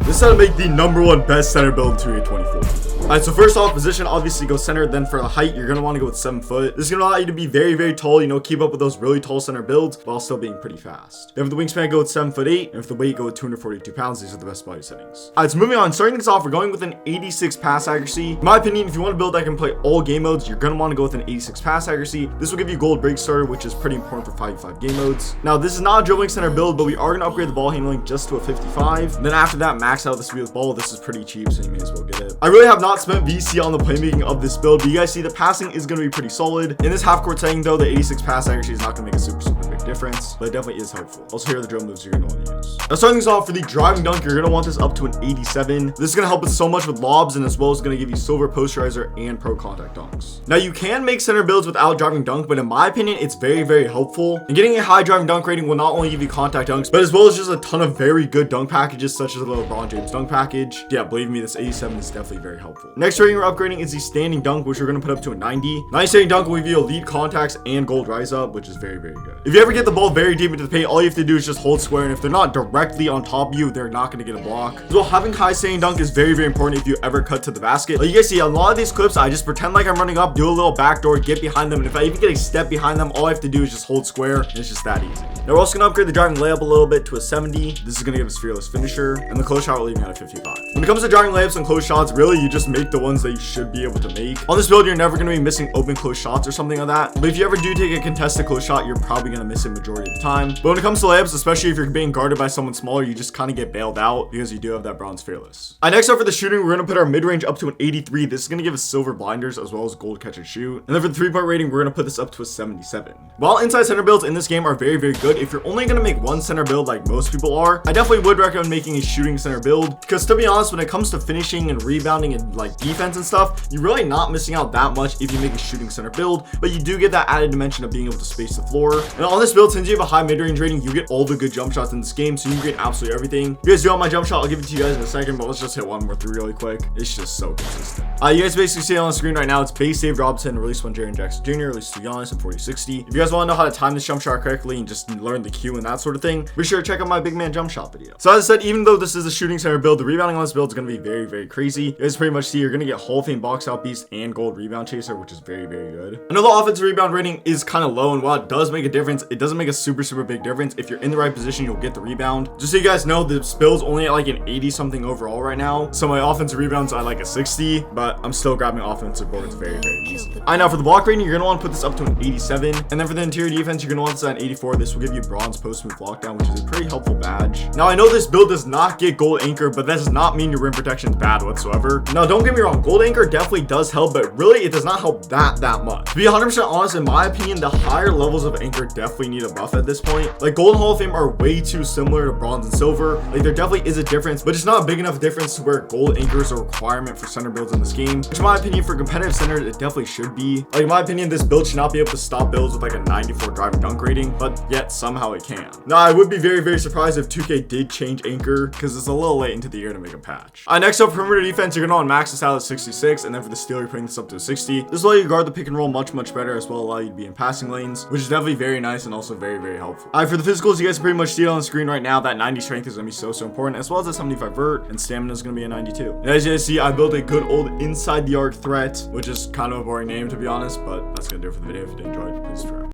This is how to make the #1 best center build in 2K24. Alright, so first off, position obviously go center. Then for the height, you're going to want to go with 7 foot. This is going to allow you to be very, very tall, you know, keep up with those really tall center builds while still being pretty fast. Then for the wingspan, go with 7'8", and for the weight, go with 242 pounds. These are the best body settings. Alright, so moving on, starting things off, we're going with an 86 pass accuracy. In my opinion, if you want to build that can play all game modes, you're going to want to go with an 86 pass accuracy. This will give you gold break starter, which is pretty important for 5v5 game modes. Now, this is not a dribbling center build, but we are going to upgrade the ball handling just to a 55. And then after that, max out the speed with ball. This is pretty cheap, so you may as well get it. I really have not spent VC on the playmaking of this build, but you guys see the passing is going to be pretty solid. In this half court setting though, the 86 pass accuracy is not going to make a super big difference, but it definitely is helpful. Also, here are the drill moves you're going to want to use. Now, starting things off, for the driving dunk, you're going to want this up to an 87. This is going to help us so much with lobs, and as well as going to give you silver posterizer and pro contact dunks. Now, you can make center builds without driving dunk, but in my opinion, it's very, very helpful. And getting a high driving dunk rating will not only give you contact dunks, but as well as just a ton of very good dunk packages, such as the LeBron James dunk package. Yeah, believe me, this 87 is definitely very helpful. Next rating we're upgrading is the standing dunk, which we're going to put up to a 90. 90 standing dunk will give you elite contacts and gold rise up, which is very, very good. If you ever get the ball very deep into the paint, all you have to do is just hold square, and if they're not directly on top of you, they're not going to get a block. So having high standing dunk is very, very important if you ever cut to the basket. Like you guys see, a lot of these clips, I just pretend like I'm running up, do a little backdoor, get behind them, and if I even get a step behind them, all I have to do is just hold square, and it's just that easy. Now we're also going to upgrade the driving layup a little bit to a 70. This is going to give us fearless finisher, and the close shot we're leaving at a 55. When it comes to driving layups and close shots, really you just make the ones that you should be able to make. On this build, you're never going to be missing open close shots or something like that, but if you ever do take a contested close shot, you're probably going to miss it majority of the time. But when it comes to layups, especially if you're being guarded by someone smaller, you just kind of get bailed out because you do have that bronze fearless. Next up for the shooting, we're going to put our mid-range up to an 83. This is going to give us silver blinders as well as gold catch and shoot. And then for the 3-point rating, we're going to put this up to a 77. While inside center builds in this game are very, very good, if you're only going to make one center build like most people are, I definitely would recommend making a shooting center build, because to be honest, when it comes to finishing and rebounding and like defense and stuff, you're really not missing out that much if you make a shooting center build, but you do get that added dimension of being able to space the floor. And on this build, since you have a high mid-range rating, you get all the good jump shots in this game, so you get absolutely everything. If you guys do want my jump shot, I'll give it to you guys in a second, but let's just hit one more through really quick. It's just so consistent. You guys basically see it on the screen right now. It's base Dave Robinson, release 1 Jaren Jackson Jr., release 2 Giannis, and 40-60. If you guys want to know how to time this jump shot correctly and just learn the cue and that sort of thing, be sure to check out my big man jump shot video. So as I said, even though this is a shooting center build, the rebounding on this build is going to be very, very crazy. You guys pretty much see you're going to get Hall of Fame box out beast and gold rebound chaser, which is very, very good. I know the offensive rebound rating is kind of low, and while it does make a difference, it doesn't make a super big difference. If you're in the right position, you'll get the rebound. Just so you guys know, this build's only at like an 80 something overall right now, so my offensive rebounds are like a 60, but I'm still grabbing offensive boards very, very easy. Now for the block rating, you're going to want to put this up to an 87, and then for the interior defense, you're going to want this at an 84. This will give you bronze post move lockdown, which is a pretty helpful badge. Now I know this build does not get gold anchor, but that does not mean your rim protection is bad whatsoever. Now don't get me wrong, gold anchor definitely does help, but really it does not help that much. To be 100% honest, in my opinion, the higher levels of anchor definitely need a buff at this point. Like gold and Hall of Fame are way too similar to bronze and silver. Like there definitely is a difference, but it's not a big enough difference to where gold anchor is a requirement for center builds in this game, which in my opinion for competitive centers it definitely should be. Like in my opinion, this build should not be able to stop builds with like a 94 driving dunk rating, but yet somehow it can. Now I would be very, very surprised if 2K did change anchor, because it's a little late into the year to make a patch. Next up, perimeter defense, you're gonna want to max this out at 66, and then for the steal, you're putting this up to a 60. This will allow you to guard the pick and roll much better, as well allow you to be in passing lanes, which is definitely very nice and also very, very helpful. For the physicals, you guys can pretty much see it on the screen right now. That 90 strength is gonna be so important, as well as a 75 vert, and stamina is gonna be a 92. And as you guys see, I built a good old inside the arc threat, which is kind of a boring name to be honest, but that's gonna do it for the video. If you did enjoy it, please subscribe.